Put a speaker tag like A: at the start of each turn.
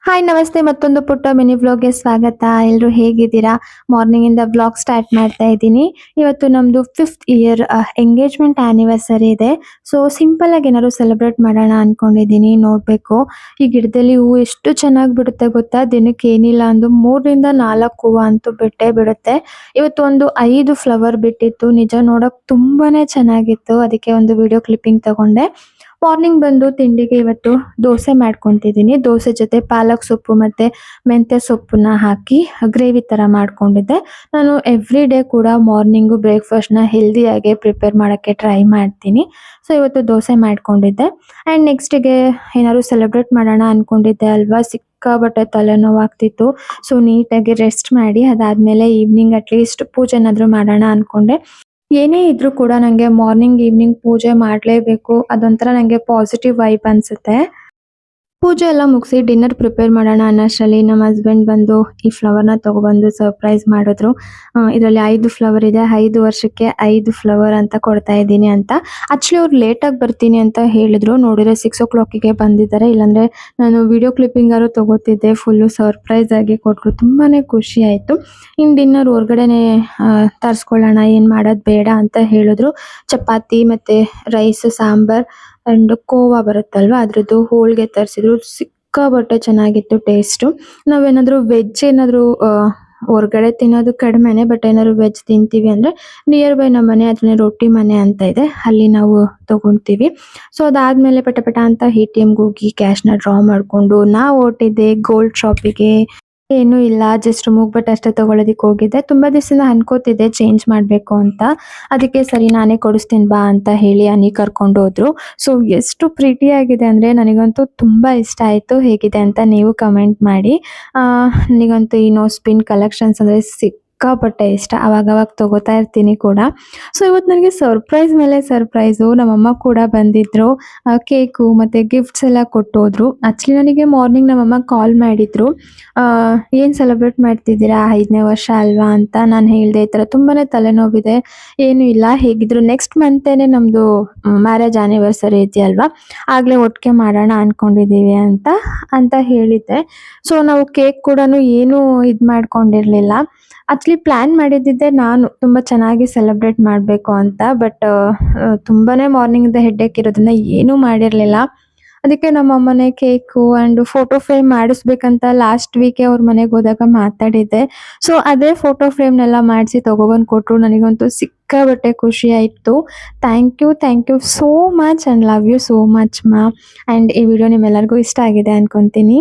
A: Hi ನಮಸ್ತೆ ಮತ್ತೊಂದು ಪುಟ್ಟ ಮಿನಿ ವ್ಲಾಗ್ಗೆ ಸ್ವಾಗತ. ಎಲ್ಲರೂ ಹೇಗಿದ್ದೀರಾ? ಮಾರ್ನಿಂಗ್ ಇಂದ ವ್ಲಾಗ್ ಸ್ಟಾರ್ಟ್ ಮಾಡ್ತಾ ಇದ್ದೀನಿ. ಇವತ್ತು ನಮ್ದು 5th ಇಯರ್ ಎಂಗೇಜ್ಮೆಂಟ್ ಆನಿವರ್ಸರಿ ಇದೆ. ಸೊ ಸಿಂಪಲ್ ಆಗಿ ಏನಾದ್ರು ಸೆಲೆಬ್ರೇಟ್ ಮಾಡೋಣ ಅನ್ಕೊಂಡಿದ್ದೀನಿ. ನೋಡ್ಬೇಕು ಈ ಗಿಡದಲ್ಲಿ ಹೂವು ಎಷ್ಟು ಚೆನ್ನಾಗಿ ಬಿಡುತ್ತೆ ಗೊತ್ತಾ? ದಿನಕ್ಕೆ ಏನಿಲ್ಲ ಅಂದು 3ರಿಂದ 4 ಹೂವು ಅಂತೂ ಬಿಟ್ಟೇ ಬಿಡುತ್ತೆ. ಇವತ್ತು ಒಂದು 5 ಫ್ಲವರ್ ಬಿಟ್ಟಿತ್ತು. ನಿಜ ನೋಡಕ್ ತುಂಬಾನೇ ಚೆನ್ನಾಗಿತ್ತು. ಅದಕ್ಕೆ ಒಂದು ವಿಡಿಯೋ ಕ್ಲಿಪ್ಪಿಂಗ್ ತಗೊಂಡೆ. ಮಾರ್ನಿಂಗ್ ಬಂದು ತಿಂಡಿಗೆ ಇವತ್ತು ದೋಸೆ ಮಾಡ್ಕೊಂತಿದ್ದೀನಿ. ದೋಸೆ ಜೊತೆ ಪಾಲಕ್ ಸೊಪ್ಪು ಮತ್ತೆ ಮೆಂತ್ಯ ಸೊಪ್ಪನ್ನ ಹಾಕಿ ಗ್ರೇವಿ ತರ ಮಾಡ್ಕೊಂಡಿದ್ದೆ. ನಾನು ಎವ್ರಿ ಡೇ ಕೂಡ ಮಾರ್ನಿಂಗು ಬ್ರೇಕ್ಫಾಸ್ಟ್‌ನ ಹೆಲ್ದಿಯಾಗೆ ಪ್ರಿಪೇರ್ ಮಾಡಕ್ಕೆ ಟ್ರೈ ಮಾಡ್ತೀನಿ. ಸೊ ಇವತ್ತು ದೋಸೆ ಮಾಡ್ಕೊಂಡಿದ್ದೆ. ಆ್ಯಂಡ್ ನೆಕ್ಸ್ಟಿಗೆ ಏನಾದ್ರು ಸೆಲೆಬ್ರೇಟ್ ಮಾಡೋಣ ಅನ್ಕೊಂಡಿದ್ದೆ ಅಲ್ವಾ. ಸಿಕ್ಕಾಪಟ್ಟೆ ತಲೆನೋವಾಗ್ತಿತ್ತು. ಸೊ ನೀಟಾಗಿ ರೆಸ್ಟ್ ಮಾಡಿ ಅದಾದ್ಮೇಲೆ ಈವ್ನಿಂಗ್ ಅಟ್ಲೀಸ್ಟ್ ಪೂಜೆನಾದ್ರು ಮಾಡೋಣ ಅನ್ಕೊಂಡೆ. ಏನೇ ಇದ್ರೂ ಕೂಡ ನಂಗೆ ಮಾರ್ನಿಂಗ್, ಈವ್ನಿಂಗ್ ಪೂಜೆ ಮಾಡ್ಲೇಬೇಕು. ಅದೊಂಥರ ನಂಗೆ ಪಾಸಿಟಿವ್ ವೈಬ್ ಅನ್ಸುತ್ತೆ. ಪೂಜೆ ಎಲ್ಲ ಮುಗಿಸಿ ಡಿನ್ನರ್ ಪ್ರಿಪೇರ್ ಮಾಡೋಣ ಅನ್ನೋಷ್ಟರಲ್ಲಿ ನಮ್ಮ ಹಸ್ಬೆಂಡ್ ಬಂದು ಈ ಫ್ಲವರ್ನ ತಗೊಬಂದು ಸರ್ಪ್ರೈಸ್ ಮಾಡಿದ್ರು. ಇದರಲ್ಲಿ 5 ಫ್ಲವರ್ ಇದೆ. 5 ವರ್ಷಕ್ಕೆ 5 ಫ್ಲವರ್ ಅಂತ ಕೊಡ್ತಾ ಇದ್ದೀನಿ ಅಂತ. ಆಕ್ಚುಲಿ ಅವ್ರು ಲೇಟಾಗಿ ಬರ್ತೀನಿ ಅಂತ ಹೇಳಿದ್ರು. ನೋಡಿದ್ರೆ 6 ಬಂದಿದ್ದಾರೆ. ಇಲ್ಲಾಂದ್ರೆ ನಾನು ವಿಡಿಯೋ ಕ್ಲಿಪ್ಪಿಂಗಾದ್ರು ತಗೋತಿದ್ದೆ. ಫುಲ್ಲು ಸರ್ಪ್ರೈಸ್ ಆಗಿ ಕೊಟ್ಟರು. ತುಂಬಾನೇ ಖುಷಿ ಆಯಿತು. ಇನ್ನು ಡಿನ್ನರ್ ಹೊರಗಡೆನೆ ತರಿಸ್ಕೊಳ್ಳೋಣ, ಏನು ಮಾಡೋದು ಬೇಡ ಅಂತ ಹೇಳಿದ್ರು. ಚಪಾತಿ ಮತ್ತು ರೈಸ್, ಸಾಂಬಾರ್ ಅಂಡ್ ಕೋವಾ ಬರುತ್ತಲ್ವಾ ಅದ್ರದ್ದು ಹೋಳಿಗೆ ತರಿಸಿದ್ರು. ಸಿಕ್ಕಾಪಟ್ಟೆ ಚೆನ್ನಾಗಿತ್ತು ಟೇಸ್ಟು. ನಾವೇನಾದರೂ ವೆಜ್ ಏನಾದರೂ ಹೊರಗಡೆ ತಿನ್ನೋದು ಕಡಿಮೆನೆ. ಬಟ್ ಏನಾದ್ರು ವೆಜ್ ತಿಂತೀವಿ ಅಂದರೆ ನಿಯರ್ ಬೈ ನಮ್ಮ ಮನೆ ಹತ್ರನೇ ರೊಟ್ಟಿ ಮನೆ ಅಂತ ಇದೆ, ಅಲ್ಲಿ ನಾವು ತಗೊಳ್ತೀವಿ. ಸೊ ಅದಾದಮೇಲೆ ಪಟ ಪಟ ಅಂತ ATMಗೆ ಹೋಗಿ ಕ್ಯಾಶ್ನ ಡ್ರಾ ಮಾಡಿಕೊಂಡು ನಾವು ಹೊರಟಿದ್ದೆ ಗೋಲ್ಡ್ ಶಾಪಿಗೆ. ಏನೂ ಇಲ್ಲ, ಜಸ್ಟ್ ಮೂಗ್ಬಟ್ಟು ಅಷ್ಟೇ ತಗೊಳ್ಳೋದಕ್ಕೆ ಹೋಗಿದ್ದೆ. ತುಂಬ ದಿವಸದಿಂದ ಅನ್ಕೋತಿದ್ದೆ ಚೇಂಜ್ ಮಾಡಬೇಕು ಅಂತ. ಅದಕ್ಕೆ ಸರಿ ನಾನೇ ಕೊಡಿಸ್ತೀನಿ ಬಾ ಅಂತ ಹೇಳಿ ಅನಿ ಕರ್ಕೊಂಡು ಹೋದ್ರು. ಸೊ ಎಷ್ಟು ಪ್ರಿಟಿಯಾಗಿದೆ ಅಂದರೆ ನನಗಂತೂ ತುಂಬ ಇಷ್ಟ ಆಯಿತು. ಹೇಗಿದೆ ಅಂತ ನೀವು ಕಮೆಂಟ್ ಮಾಡಿ. ನನಗಂತೂ ಈ ನೋಸ್ ಪಿನ್ ಕಲೆಕ್ಷನ್ಸ್ ಅಂದರೆ ಸಿಕ್ಕಾಪಟ್ಟೆ ಇಷ್ಟ. ಅವಾಗವಾಗ ತಗೋತಾ ಇರ್ತೀನಿ ಕೂಡ. ಸೊ ಇವತ್ತು ನನಗೆ ಸರ್ಪ್ರೈಸ್ ಮೇಲೆ ಸರ್ಪ್ರೈಸು. ನಮ್ಮಮ್ಮ ಕೂಡ ಬಂದಿದ್ದರು. ಕೇಕು ಮತ್ತು ಗಿಫ್ಟ್ಸ್ ಎಲ್ಲ ಕೊಟ್ಟೋದ್ರು. ಆ್ಯಕ್ಚುಲಿ ನನಗೆ ಮಾರ್ನಿಂಗ್ ನಮ್ಮಮ್ಮ ಕಾಲ್ ಮಾಡಿದ್ರು. ಏನು ಸೆಲೆಬ್ರೇಟ್ ಮಾಡ್ತಿದ್ದೀರಾ 5ನೇ ವರ್ಷ ಅಲ್ವಾ ಅಂತ. ನಾನು ಹೇಳಿದೆ ಈ ಥರ ತುಂಬಾ ತಲೆನೋವಿದೆ, ಏನೂ ಇಲ್ಲ, ಹೇಗಿದ್ರು ನೆಕ್ಸ್ಟ್ ಮಂತೇನೆ ನಮ್ಮದು ಮ್ಯಾರೇಜ್ ಆ್ಯನಿವರ್ಸರಿ ಇದೆಯಲ್ವಾ, ಆಗಲೇ ಒಟ್ಟಿಗೆ ಮಾಡೋಣ ಅಂದ್ಕೊಂಡಿದ್ದೀವಿ ಅಂತ ಹೇಳಿದ್ದೆ. ಸೊ ನಾವು ಕೇಕ್ ಕೂಡ ಏನೂ ಇದು ಮಾಡ್ಕೊಂಡಿರಲಿಲ್ಲ. ಆ್ಯಕ್ಚುಲಿ ಪ್ಲ್ಯಾನ್ ಮಾಡಿದ್ದಿದ್ದೆ ನಾನು ತುಂಬ ಚೆನ್ನಾಗಿ ಸೆಲೆಬ್ರೇಟ್ ಮಾಡಬೇಕು ಅಂತ. ಬಟ್ ತುಂಬಾ ಮಾರ್ನಿಂಗಿಂದ ಹೆಡ್ಡೇಕ್ ಇರೋದ್ರಿಂದ ಏನೂ ಮಾಡಿರಲಿಲ್ಲ. ಅದಕ್ಕೆ ನಮ್ಮಮ್ಮನೇ ಕೇಕು ಆ್ಯಂಡ್ ಫೋಟೋ ಫ್ರೇಮ್ ಮಾಡಿಸ್ಬೇಕಂತ ಲಾಸ್ಟ್ ವೀಕೆ ಅವ್ರ ಮನೆಗೆ ಹೋದಾಗ ಮಾತಾಡಿದ್ದೆ. ಸೊ ಅದೇ ಫೋಟೋ ಫ್ರೇಮ್ನೆಲ್ಲ ಮಾಡಿಸಿ ತೊಗೊಬಂದು ಕೊಟ್ಟರು. ನನಗಂತೂ ಸಿಕ್ಕಾಪಟ್ಟೆ ಖುಷಿ ಆಯಿತು. Thank you so much and love you so much ಮಾ. ಆ್ಯಂಡ್ ಈ ವಿಡಿಯೋ ನಿಮ್ಮೆಲ್ಲರಿಗೂ ಇಷ್ಟ ಆಗಿದೆ ಅನ್ಕೊತೀನಿ.